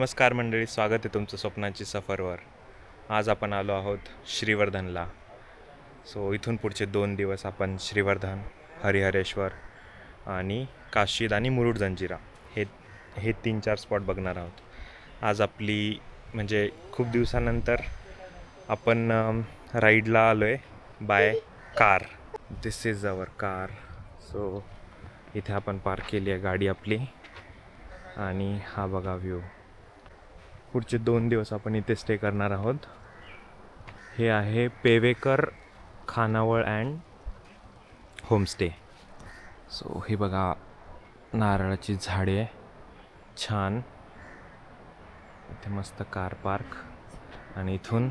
नमस्कार मंडळी, स्वागत आहे तुमचं स्वप्नाची सफरवर. आज आपण आलो आहोत श्रीवर्धनला. सो इथून पुढचे 2 दिवस आपण श्रीवर्धन, हरिहरेश्वर आणि काशीद आणि मुरुड जंजिरा हे 3-4 स्पॉट बघणार आहोत. आज आपली म्हणजे खूप दिवसानंतर आपण राईडला आलो आहे by car. This is our car. So इथे आपण पार्क केली आहे गाडी आपली आणि हा बघा व्ह्यू. पुढचे 2 दिवस आपण इथे स्टे करणार आहोत. हे आहे पेवेकर खानावळ अँड होमस्टे. सो हे बघा नारळाची झाडे आहे छान. इथे मस्त कार पार्क आणि इथून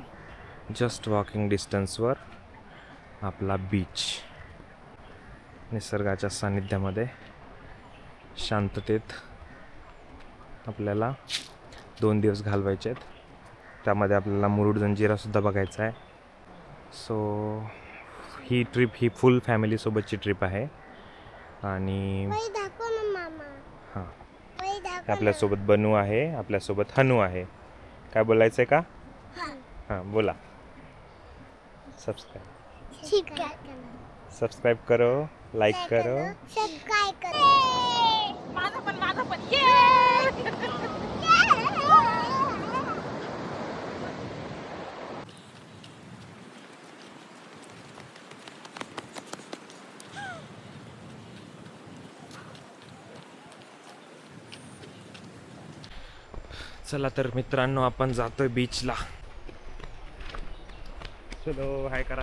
जस्ट वॉकिंग डिस्टन्सवर आपला बीच. निसर्गाच्या सानिध्यामध्ये शांततेत आपल्याला 2 दिवस घालवायचे आहेत. त्यामध्ये आपल्याला मुरुड जंजिरासुद्धा बघायचा आहे. सो ही ट्रिप ही फुल फॅमिलीसोबतची ट्रिप आहे. आणि हां, आपल्यासोबत बनू आहे, आपल्यासोबत हनू आहे. काय बोलायचं आहे का? हां बोला. सबस्क्राईब करो, लाईक करो. चला तर मित्रांनो, आपण जातोय बीचला. चलो हाय करा.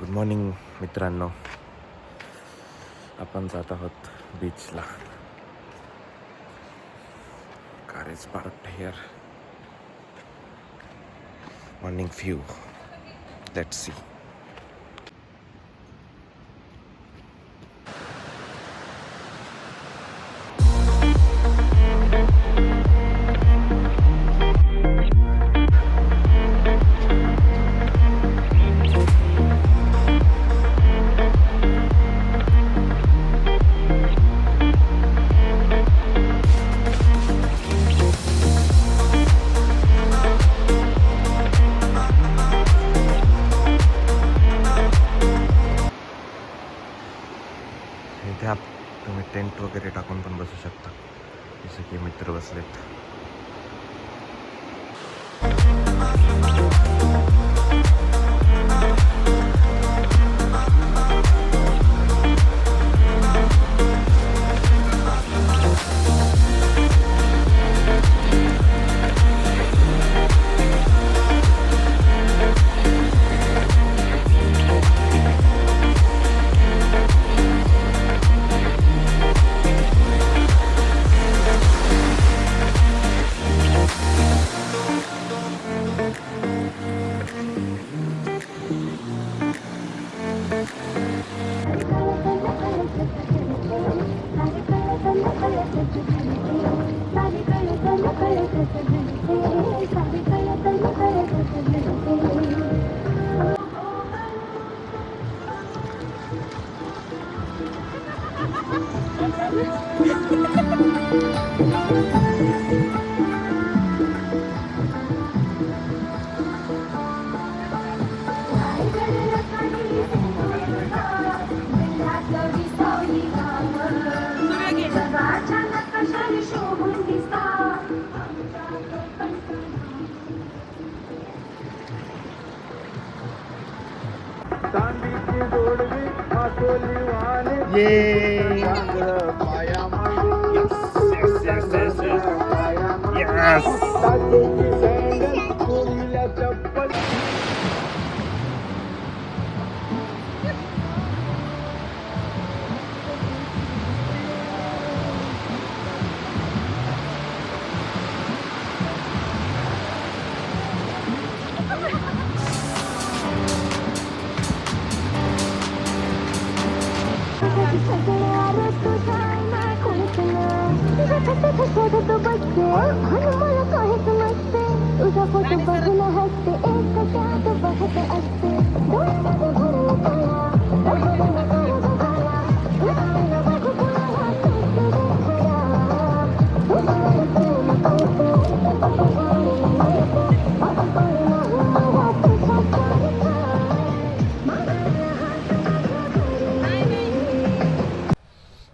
गुड मॉर्निंग मित्रांनो, आपण जात आहोत बीचला. Car is parked here. Morning view, let's see. तुम्ही टेंट वगैरे टाकून पण बसू शकता, जसं की मित्र बसलेत.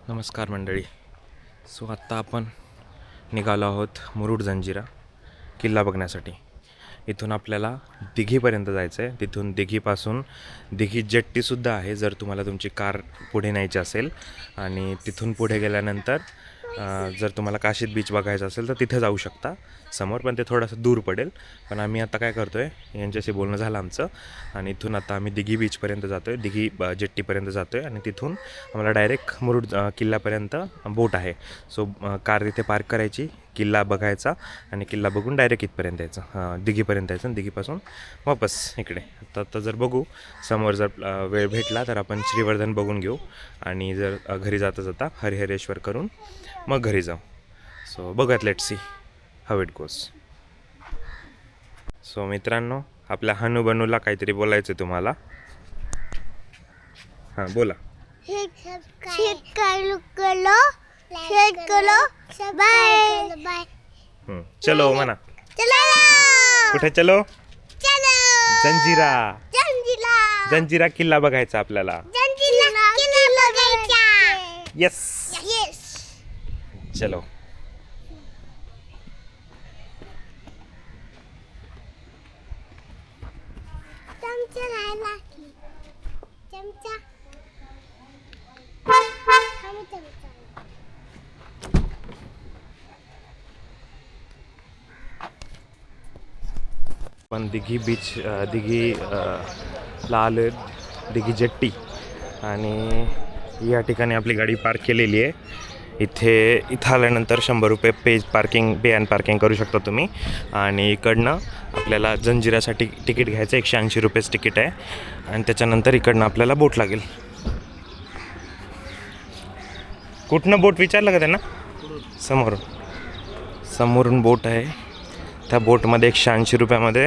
नमस्कार मंडळी. सो आत्ता आपण निघालो आहोत मुरुड जंजिरा किल्ला बघण्यासाठी. इथून आपल्याला दिघीपर्यंत जायचं आहे. तिथून दिघीपासून दिघी जेट्टीसुद्धा आहे जर तुम्हाला तुमची कार पुढे न्यायची असेल. आणि तिथून पुढे गेल्यानंतर जर तुम्हाला काशीद बीच बघायचं असेल तर तिथे जाऊ शकता समोर, पण ते थोडंसं दूर पडेल. पण आम्ही आता काय करतो आहे, यांच्याशी बोलणं झालं आमचं आणि इथून आता आम्ही दिघी बीचपर्यंत जातो आहे, दिघी जेट्टीपर्यंत जातो आहे आणि तिथून आम्हाला डायरेक्ट मुरुड किल्ल्यापर्यंत बोट आहे. सो कार तिथे पार्क करायची, किल्ला बघायचा आणि किल्ला बघून डायरेक्ट इथपर्यंत यायचं, दिघीपर्यंत यायचं आणि दिघीपासून वापस इकडे. आता जर बघू समोर जर वेळ भेटला तर आपण श्रीवर्धन बघून घेऊ आणि जर घरी जाता जाता हरिहरेश्वर करून मग घरी जाऊ. सो बघूयात, let's see how it goes. So मित्रांनो, आपल्या हनुबनूला काहीतरी बोलायचं आहे तुम्हाला. हां बोला. चलो म्हणा. कुठे चलो? जंजिरा. जंजिरा किल्ला बघायचा आपल्याला. येस चलो. पण दिघी बीच, दिघी ला आलो, दिघी जेट्टी, आणि या ठिकाणी आपली गाडी पार्क केलेली आहे. इथं आल्यानंतर 100 रुपये पे अँड पार्किंग करू शकता तुम्ही. आणि इकडनं आपल्याला जंजिरासाठी तिकीट घ्यायचं, 180 रुपयेच तिकीट आहे. आणि त्याच्यानंतर इकडनं आपल्याला बोट लागेल. कुठनं बोट विचारलं का त्यांना? समोरून बोट आहे. त्या बोटमध्ये 180 रुपयामध्ये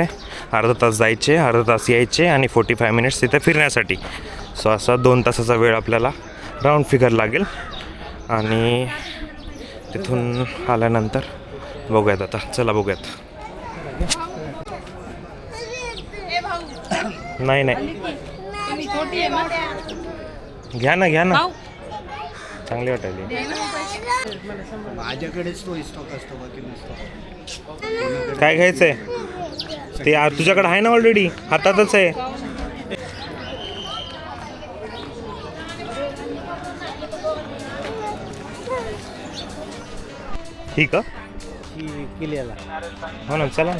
अर्धा तास जायचे, अर्धा तास यायचे आणि 45 मिनिट्स तिथे फिरण्यासाठी. सो असा 2 तासाचा वेळ आपल्याला राऊंड फिगर लागेल. आणि तिथून आल्यानंतर बघूयात. आता चला बघूयात. नाही घ्या ना चांगली वाटायली. माझ्याकडेच तो स्टॉक असतो, बाकी नसतो. काय घ्यायचंय ते तुझ्याकडे आहे ना ऑलरेडी, हातातच आहे. ठीक आहे किल्ल्याला हो ना, चला ना.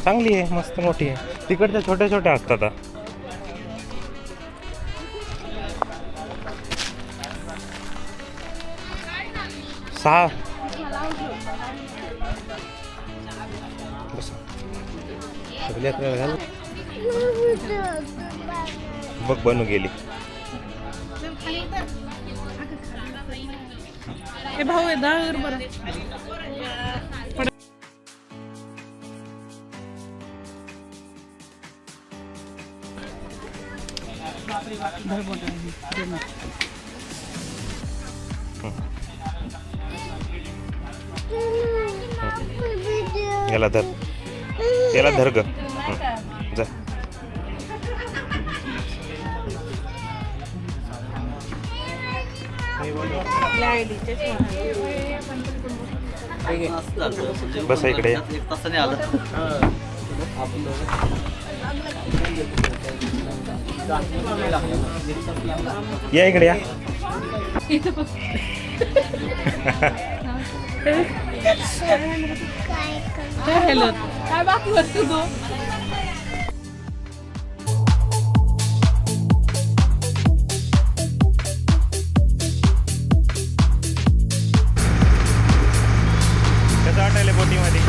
चांगली आहे, मस्त मोठी आहे. तिकडच्या छोट्या छोट्या असतात. सहा बघ बनू गेली. हे भाऊ आहे 10 बरं. याला धर, याला धर ग. जा. बस इकडे या, इकडे या. हॅलो, काय बाकी वस्तू तू? कसं वाटायला बोटीमध्ये?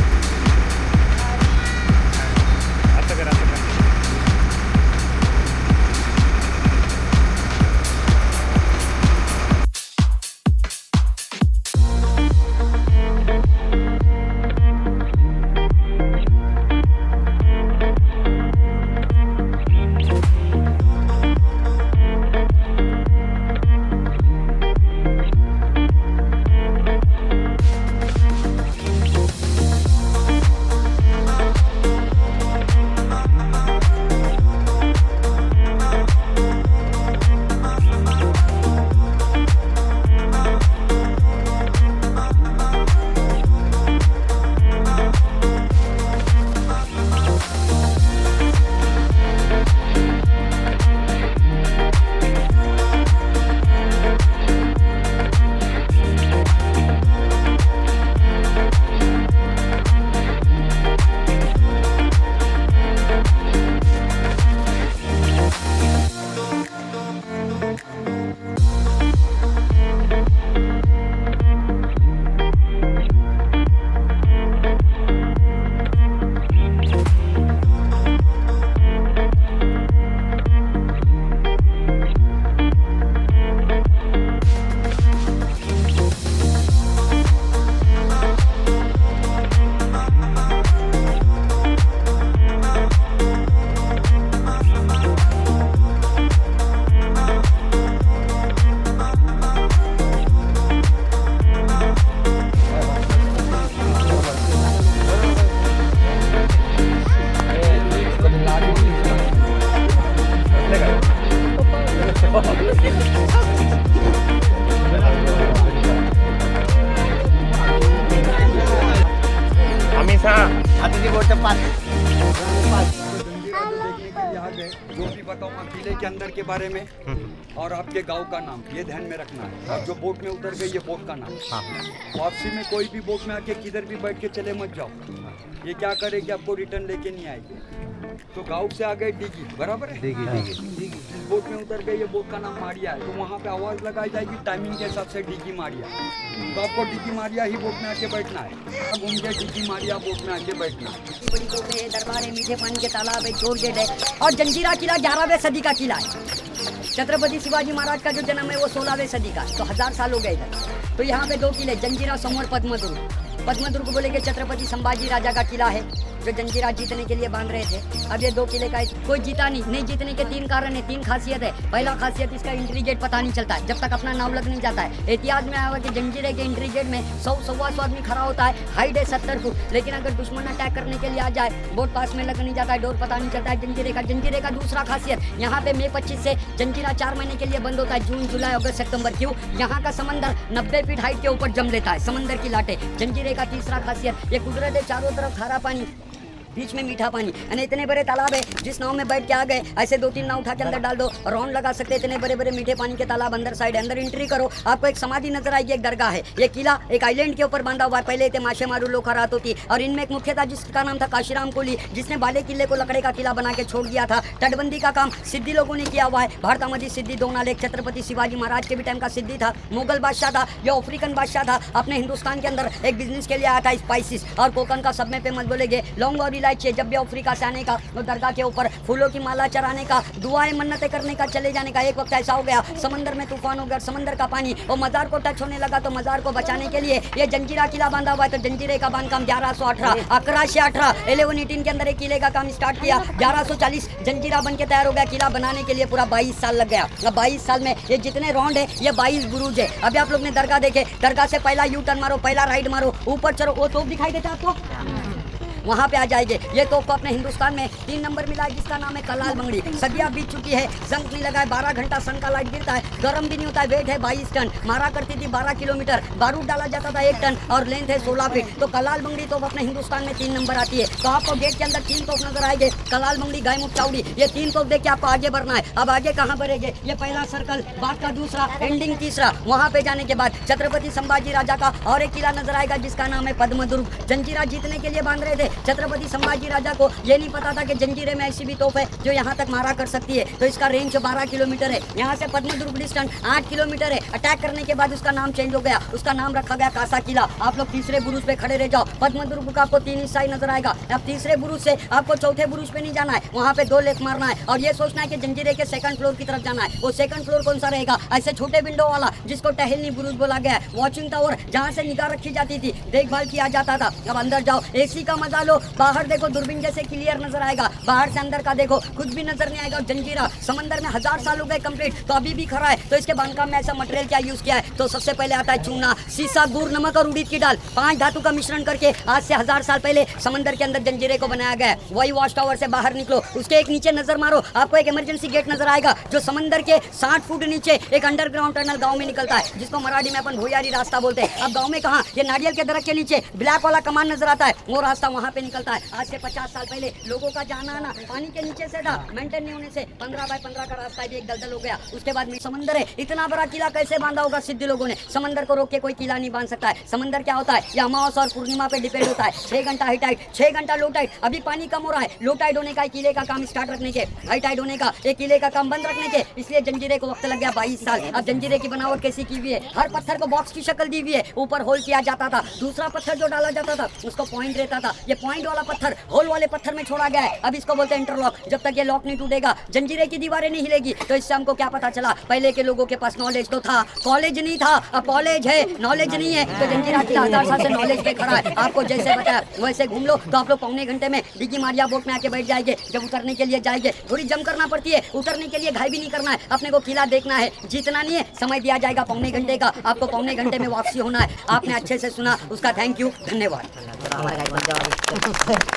असं कर, असं कर. आम्ही सहा. आता ती गोष्ट 5 जो भी बताऊंगा किले के अंदर के बारे में और आपके गांव का नाम, ये ध्यान में रखना है. जो बोट में उतर गई, ये बोट का नाम. वापसी में कोई भी बोट में आके किधर भी बैठ के चले मत जाओ. ये क्या करेगी, आपको रिटर्न लेके नहीं आएगी. तो गांव से आ गए डिगी, बराबर है. डिगी जिस बोट में उतर गई, ये बोट का नाम मारिया है. तो वहाँ पे आवाज़ लगाई जाएगी टाइमिंग के हिसाब से, डिगी मारिया. तो आपको डिगी मारिया ही बोट में आके बैठना है. घूम के डिगी मारिया बोट में आके बैठना है. बड़ी तोप है, दरबार है, मीठे पानी के तालाब है, चोर गेट है और जंजीरा किला 11वीं सदी का किला है. छत्रपति शिवाजी महाराज का जो जन्म है वो 16वीं सदी का, तो 1000 साल हो गए इधर. तो यहाँ पे 2 किले, जंजीरा समोर पद्मदुर्ग. पद्मदुर्ग बोलेंगे छत्रपति संभाजी राजा का किला है. जो जंजीरा जीतने के लिए बांध रहे थे। अब ये 2 किले का कोई जीता नहीं जीतने के 3 कारण है, 3 खासियत है। पहला खासियत इसका एंट्री गेट पता नहीं चलता है, जब तक अपना नाम लग नहीं जाता है। इतिहास में आया हुआ कि जंजीरे के एंट्री गेट में 100-125 आदमी खड़ा होता है, हाइट है 70 फुट, लेकिन अगर दुश्मन अटैक करने के लिए आ जाए, बोट पास में लग नहीं जाता है, डोर पता नहीं चलता है जंजीरे का दूसरा खासियत, यहाँ पे मई 25 से जंजीरा 4 महीने के लिए बंद होता है, जून जुलाई अगस्त सितंबर। क्यों? यहाँ का समंदर 90 फीट हाइट के ऊपर जम लेता है, समंदर की लाटे। जंजीरे का तीसरा खासियत, ये कुदरत है, चारों तरफ खारा पानी, बीच में मीठा पानी, यानी इतने बड़े तालाब है, जिस नाव में बैठ के आ गए ऐसे 2-3 नाव उठा के अंदर डाल दो, राउंड लगा सकते हैं। इतने बड़े बड़े मीठे पानी के तालाब, अंदर साइड अंदर एंट्री करो, आपको एक समाधि नजर आएगी, एक दरगाह है। ये किला एक आइलैंड के ऊपर बांधा हुआ है, पहले थे माशे मारू लोग रात होती, और इनमें एक मुख्य था जिसका नाम था काशीराम कोली, जिसने बाले किले को लकड़े का किला बना के छोड़ दिया था। तटबंदी का काम सिद्धि लोगों ने किया हुआ है, भारतामधी सिद्धि, दोनाल, एक छत्रपति शिवाजी महाराज के भी टाइम का सिद्धि था, मुगल बादशाह था, ये अफ्रीकन बादशाह था, अपने हिंदुस्तान के अंदर एक बिजनेस के लिए आया था, स्पाइसिस और कोकन का सब में फेमस बोलेंगे, लौंग और इलायची। जब भी अफ्रीका से आने का, तो दरगाह के ऊपर फूलों की माला चढ़ाने का, दुआएं मन्नतें करने का, चले जाने का। एक वक्त ऐसा हो गया, समंदर में तूफान हो गया, समंदर का पानी और मजार को टच होने लगा, तो मजार को बचाने के लिए ये जंजीरा किला बांधा हुआ है। तो जंजीरे का बांधकाम 1118 1118 के अंदर एक किले का काम स्टार्ट किया, 1140 जंजीरा बन के तैयार हो गया। किला बनाने के लिए पूरा 22 साल लग गया। 22 साल में ये जितने राउंड है, ये 22 बुरुज है। अभी आप लोग ने दरगाह देखे, दरगाह से पहला यू टर्न मारो, पहला राइट मारो, ऊपर चलो, वो तोप दिखाई देता आपको, वहाँ पे आ जाएंगे। ये तोप को अपने हिंदुस्तान में 3 नंबर मिला है, जिसका नाम है कलाल बंगड़ी। सदियाँ बीत चुकी है, जंग नहीं लगा है, 12 घंटा सन का लाइट गिरता है, गर्म भी नहीं होता है। वेट है 22 टन, मारा करती थी 12 किलोमीटर, बारूद डाला जाता था 1 टन, और लेंथ है 16 फीट। तो कलाल बंगड़ी तोप अपने हिंदुस्तान में 3 नंबर आती है। तो आपको गेट के अंदर 3 तोप नजर आएंगे, कलाल बंगड़ी, गायमुख चावड़ी। ये 3 तोप देख के आपको आगे बढ़ना है। अब आगे कहाँ बढ़ेंगे? ये पहला सर्कल, बात का दूसरा, एंडिंग तीसरा। वहाँ पे जाने के बाद छत्रपति संभाजी राजा का और एक किला नजर आएगा, जिसका नाम है पद्मदुर्ग। जंजीरा जीतने के लिए बांध रहे थे छत्रपति संभाजी राजा को, ये नहीं पता था कि जंजीरे में ऐसी भी तोप है जो यहाँ तक मारा कर सकती है। तो इसका रेंज 12 किलोमीटर है, यहाँ से पद्मदुर्ग डिस्टेंस 8 किलोमीटर है। अटैक करने के बाद उसका नाम चेंज हो गया, उसका नाम रखा गया कासा किला। आप लोग तीसरे बुरुज पे खड़े रह जाओ, पद्मदुर्ग का आपको 3 हिस्सा ही नजर आएगा। अब तीसरे बुरुज से आपको चौथे बुरुज पे नहीं जाना है, वहाँ पे 2 लेक मारना है, और ये सोचना है कि जंजीरे के 2nd फ्लोर की तरफ जाना है। वो 2nd फ्लोर कौन सा रहेगा? ऐसे छोटे विंडो वाला, जिसको टहलनी बुरुज बोला गया है, वॉचिंग टावर, जहाँ से निगाह रखी जाती थी, देखभाल किया जाता था। अब अंदर जाओ, एसी का मजा लो, बाहर देखो दूरबीन जैसे क्लियर नजर आएगा, बाहर से अंदर का देखो कुछ भी नजर नहीं आएगा। जंजीरा समंदर में 1000 साल हो गए कंप्लीट, तो अभी भी खड़ा है। तो इसके बांधकाम में ऐसा मटेरियल क्या यूज किया है? तो सबसे पहले आता है चूना, सीसा, गुड़, नमक और उड़ीद की दाल, 5 धातु का मिश्रण करके आज से 1000 साल पहले समंदर के अंदर जंजीरे को बनाया गया है। वही वॉच टावर से बाहर निकलो, उसके एक नीचे नजर मारो, आपको एक इमरजेंसी गेट नजर आएगा, जो समंदर के 60 फुट नीचे एक अंडरग्राउंड टनल गाँव में निकलता है, जिसको मराठी में अपन भोयारी रास्ता बोलते हैं। अब गाँव में कहाँ? ये नारियल के दरख्त के नीचे ब्लैक वाला कमान नजर आता है, वो रास्ता वहाँ पे निकलता है। आज से 50 साल पहले लोगों का जाना आना पानी के नीचे से था, मेंटेन नहीं होने से 15 बाय 15 का रास्ता भी एक दलदल हो गया। उसके बाद में समंदर है, इतना बड़ा किला कैसे बांधा होगा सिद्धि लोगों ने? समंदर को रोक के कोई किला नहीं बांध सकता है। समंदर क्या होता है? ये अमावस और पूर्णिमा पे डिपेंड होता है। 6 घंटा हाई टाइड, 6 घंटा लो टाइड। अभी पानी कम हो रहा है, लो टाइड होने का किले का काम स्टार्ट रखने के, हाई टाइड होने का ये किले का काम बंद रखने के, इसलिए जंजीरे को वक्त लग गया 22 साल। अब जंजीरे की बनावट कैसी की हुई है? हर पत्थर को बॉक्स की शक्ल दी हुई है, ऊपर होल किया जाता था, दूसरा पत्थर जो डाला जाता था उसको पॉइंट रहता था। ये पॉइंट वाला पत्थर होल वाले पत्थर में छोड़ा गया है, अब इसको बोलते हैं इंटरलॉक। जब तक ये लॉक नहीं टूटेगा, जंजीरे की दीवारें नहीं हिलेगी। तो इससे हमको क्या पता चला? पहले के लोगों के पास नॉलेज तो था, कॉलेज नहीं था, अब कॉलेज है, नॉलेज नहीं है। तो जंजीरा किला 1000 साल से नॉलेज पे खड़ा है। आपको जैसे बताया वैसे घूम लो, तो आप लोग पौने घंटे में डिगी मारिया बोट में आके बैठ जाएंगे। जब उतरने के लिए जाएंगे, थोड़ी जम करना पड़ती है, उतरने के लिए घाई भी नहीं करना है, अपने को किला देखना है, जीतना नहीं है। समय दिया जाएगा पौने घंटे का, आपको पौने घंटे में वापसी होना है। आपने अच्छे से सुना, उसका थैंक यू, धन्यवाद।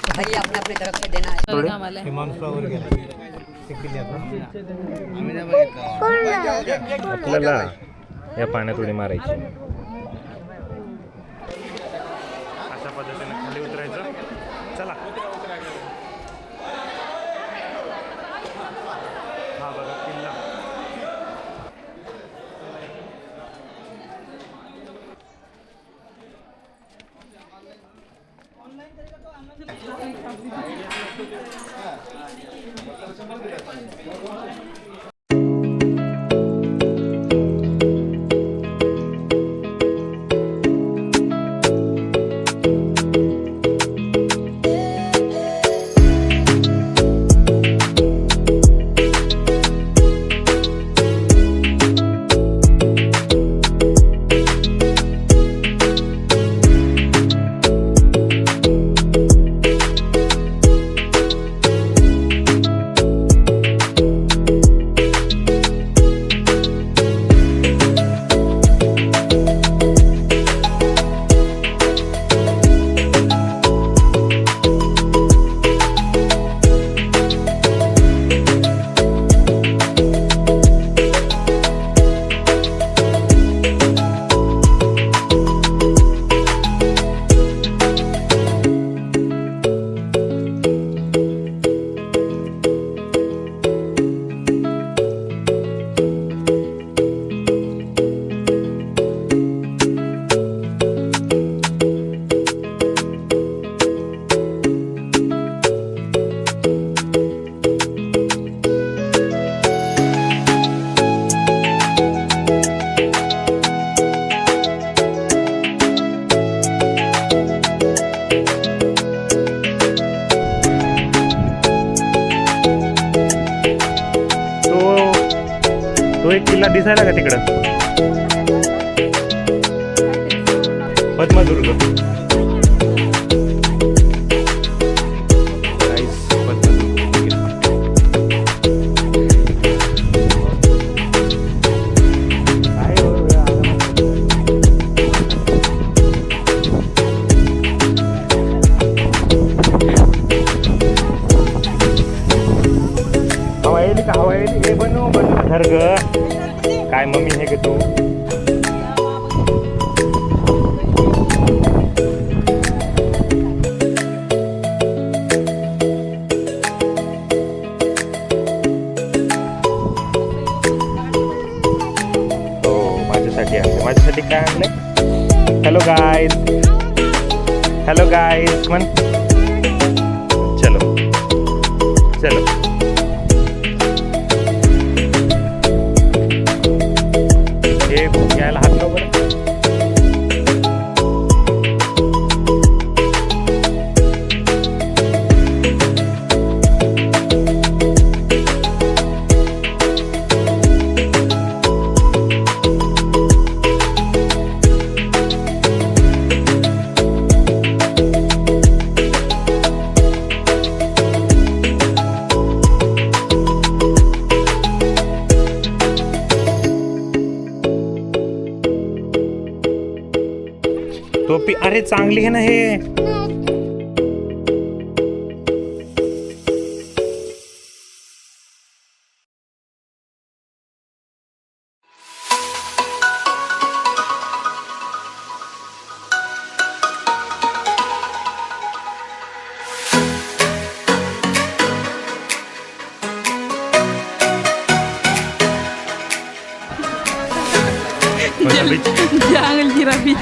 भाई अपने अपने तरफ से देना है। आम्हाला आपल्याला या पाण्यात उडी मारायची, अशा पद्धतीने खाली उतरायचं। चला, हा बघा किल्ला। तो एक किल्ला दिसायला का तिकडं? पद्मदुर्ग. Guys, पद्मदुर्ग किल्ला. काय हो यार. हवा येईल का? हवा येईल. हे बनव घर ग. काय मम्मी हे ग तू? हो माझ्यासाठी आणले. माझ्यासाठी काय आणलंय? Hello guys. हॅलो गाईज म्हण. चलो चलो. हे यायला हात लाव बरं. टोपी अरे चांगली आहे ना हे. Jangan jirabit.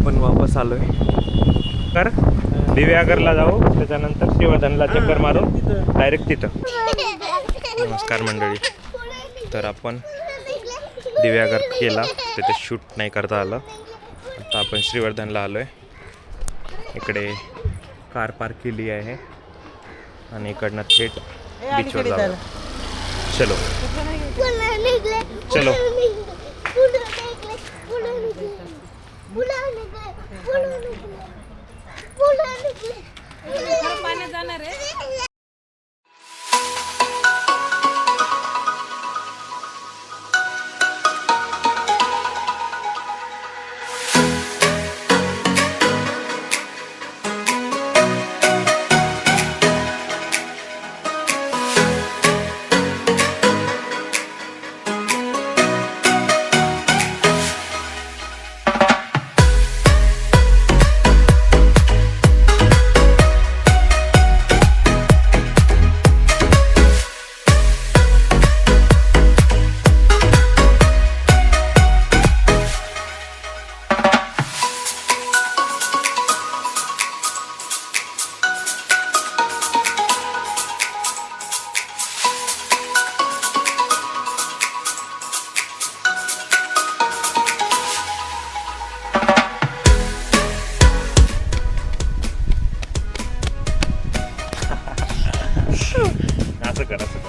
पण वापस आलोय. कर दिव्यागरला जाऊ, त्याच्यानंतर श्रीवर्धनला चक्कर मारून डायरेक्ट तिथं. नमस्कार मंडळी. तर आपण दिव्यागर केला, तिथे शूट नाही करता आलं. आता आपण श्रीवर्धनला आलोय. इकडे कार पार्क केली आहे आणि इकडनं थेट बीचवर जाऊ. चलो चलो. पाण्यात जाणार आहे. असं कर असं कर.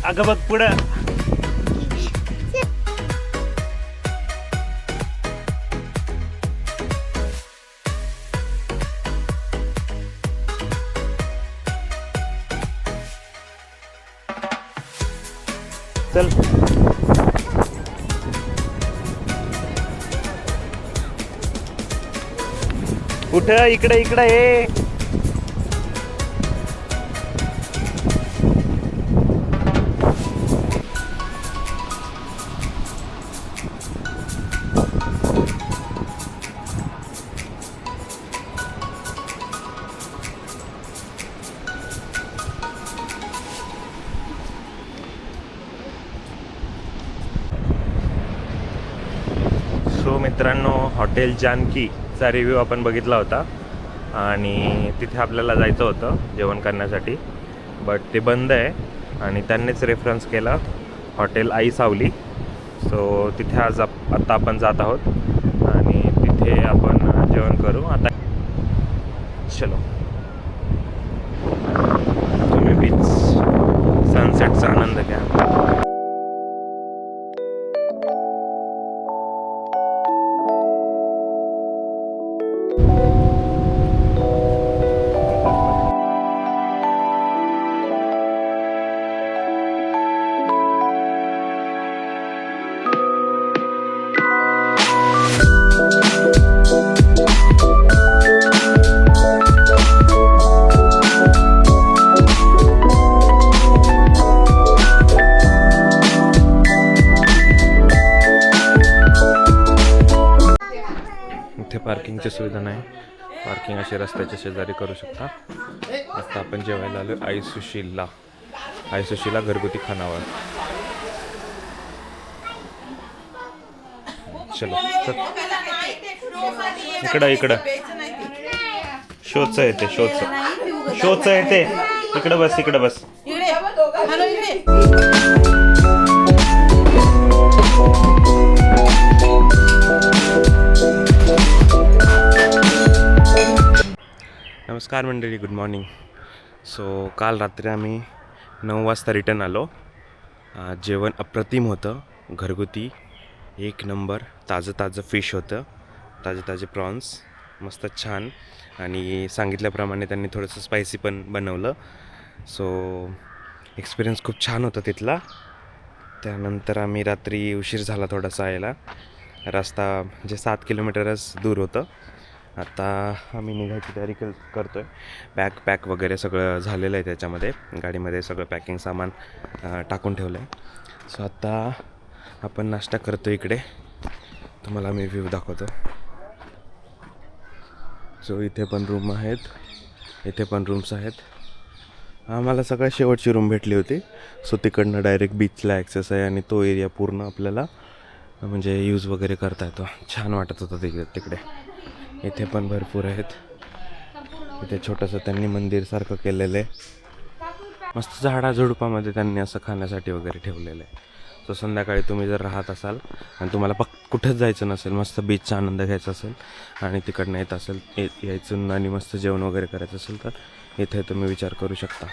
अगं बघ पुढं. चल. कुठं? इकडे इकडे ये. सो मित्रांनो, हॉटेल जानकीचा रिव्ह्यू आपण बघितला होता आणि तिथे आपल्याला जायचं होतं जेवण करण्यासाठी, बट ते बंद आहे आणि त्यांनीच रेफरन्स केला हॉटेल आई सावली. सो तिथे आज आत्ता आपण जात आहोत आणि तिथे आपण जेवण करू. आता चलो, तुम्ही बीच सनसेटचा आनंद घ्या. इथे पार्किंगची सुविधा नाही, पार्किंग अशी रस्त्याच्या शेजारी करू शकता. आता आपण जेवायला आलो आई सुशीला घरगुती खानावळ. चलो चल. इकडं शोचं येते, शोचं येते. इकडं बस. नमस्कार मंडळी, गुड मॉर्निंग. सो काल रात्री आम्ही 9 वाजता रिटर्न आलो. जेवण अप्रतिम होतं, घरगुती, एक नंबर. ताजं फिश होतं, ताजे प्रॉन्स, मस्त छान. आणि सांगितल्याप्रमाणे त्यांनी थोडंसं स्पायसी पण बनवलं. सो एक्सपिरियन्स खूप छान होता तिथला. त्यानंतर आम्ही रात्री उशीर झाला थोडासा यायला. रस्ता म्हणजे 7 किलोमीटरच दूर होतं. आता आम्ही निघायची तयारी करतो आहे. पॅक वगैरे सगळं झालेलं आहे त्याच्यामध्ये, गाडीमध्ये सगळं पॅकिंग सामान टाकून ठेवलं आहे. सो आता आपण नाश्ता करतो इकडे, तुम्हाला मी व्ह्यू दाखवतो. सो इथे पण रूम आहेत, इथे पण रूम्स आहेत. आम्हाला सगळ्यात शेवटची रूम भेटली होती. सो तिकडनं डायरेक्ट बीचला ॲक्सेस आहे आणि तो एरिया पूर्ण आपल्याला म्हणजे यूज वगैरे करता येतो. छान वाटत होतं तिकडे. इथे पण भरपूर आहेत. इथे छोटंसं त्यांनी मंदिरसारखं केलेलं आहे. मस्त झाडाझुडपामध्ये त्यांनी असं खाण्यासाठी वगैरे ठेवलेलं आहे. सो संध्याकाळी तुम्ही जर राहत असाल आणि तुम्हाला कुठेच जायचं नसेल, मस्त बीचचा आनंद घ्यायचा असेल आणि तिकडनं यायचं आणि मस्त जेवण वगैरे करायचं असेल तर इथे तुम्ही विचार करू शकता.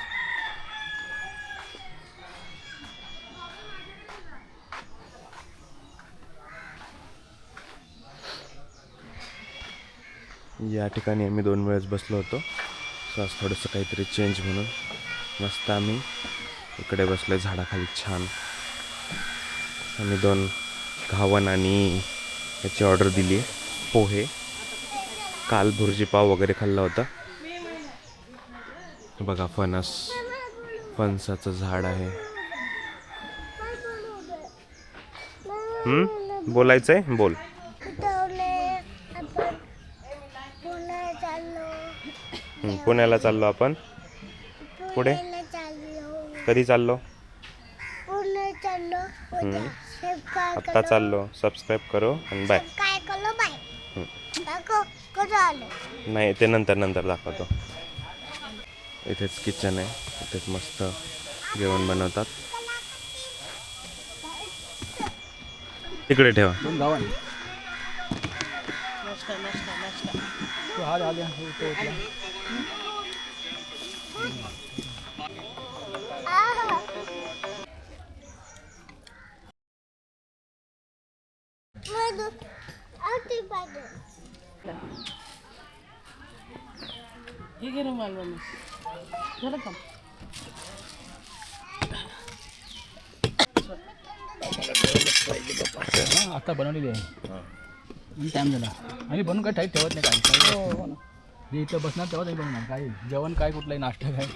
या ठिकाणी आम्ही 2 वेळेस बसलो होतो. सो आज थोडंसं काहीतरी चेंज म्हणून मस्त आम्ही इकडे बसलो झाडाखाली छान. आम्ही 2 घावन आणि याची ऑर्डर दिली आहे, पोहे. काल भुर्जी पाव वगैरे खाल्ला होता. बघा फणसाचं झाड आहे. बोलायचंय, बोल. पुण्याला चाललो आपण. पुढे कधी चाललो? आत्ता चाललो. सबस्क्राईब करो आणि बाय. नाही, ते नंतर दाखवतो. इथेच किचन आहे, इथेच मस्त जेवण बनवतात. तिकडे ठेवा. आता बनवलेली आहे. टाइम झाला. आम्ही बनवून काय टाईट ठेवत नाही. काय जे इथं बसणार तेव्हाच आम्ही बनवणार. काय जेवण काय कुठलंही नाश्ता काय.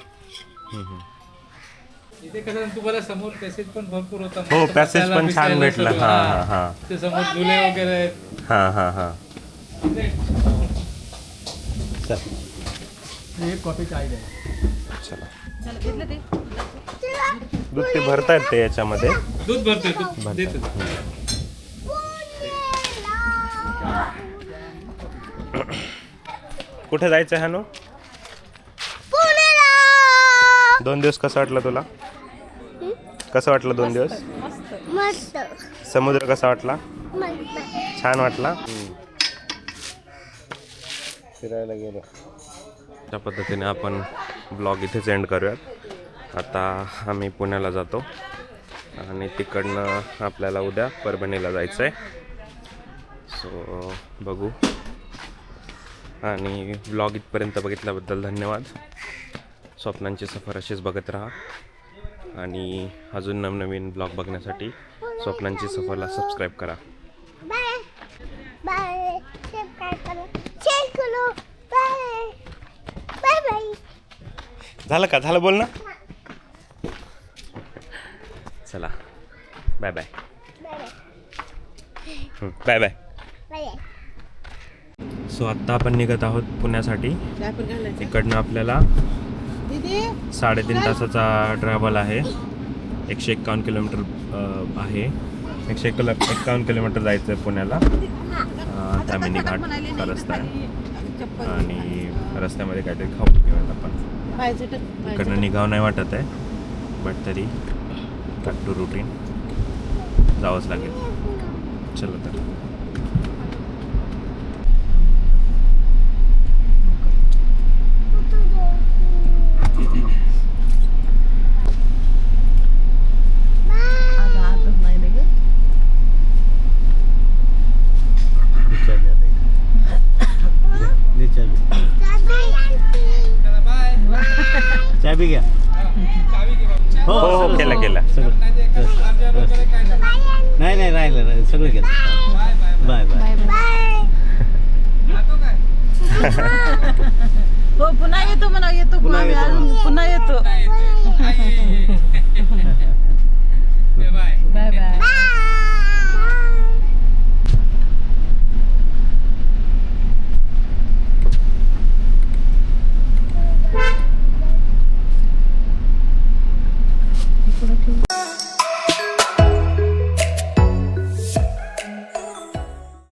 इथे कसं तुम्हाला समोर पॅसेज पण भरपूर होता. हो, पॅसेज पण छान भेटला. हा. ते समोर झुले वगैरे आहेत. हा. एक कॉफी चाय द्या. चला. दूध ते भरतायत ते याच्यामध्ये. दूध भरते, दूध देते. कुठे जायचं आहे हनु? 2 दिवस कसं वाटलं तुला? कसं वाटलं 2 दिवस? मस्त समुद्र कसा वाटला? मस्त छान वाटला. फिरायला गेलो. त्या पद्धतीने आपण ब्लॉग इथेच एंड करूयात. आता आम्ही पुण्याला जातो आणि तिकडनं आपल्याला उद्या परभणीला जायचं आहे. सो बघू. आणि ब्लॉग इथपर्यंत बघितल्याबद्दल धन्यवाद. स्वप्नांची सफर अशीच बघत राहा आणि अजून नवनवीन ब्लॉग बघण्यासाठी स्वप्नांची सफरला सबस्क्राईब करा. बाय बाय सबस्क्राइब करो शेअर करो बाय बाय बाय झालं का? झालं बोल ना. चला bye bye. Bye bye. Bye so आत्ता आपण निघत आहोत पुण्यासाठी. इकडनं आपल्याला 3.5 तासाचा ट्रॅव्हल आहे. 151 किलोमीटर आहे. 151 किलोमीटर जायचं आहे पुण्याला. तामिनी घाटचा रस्ता आहे आणि रस्त्यामध्ये काहीतरी खाऊ घेऊयात आपण. इकडनं निघावं नाही वाटत आहे, बट तरी बॅक टू रुटीन जावंच लागेल. चलो तर. चाय भी घ्या. हो हो केलं केलं. नाही नाही राहिलं सगळं केलं. Bye bye. हो पुन्हा येतो म्हणा. येतो पुन्हा येतो. पुन्हा येतो. Bye bye.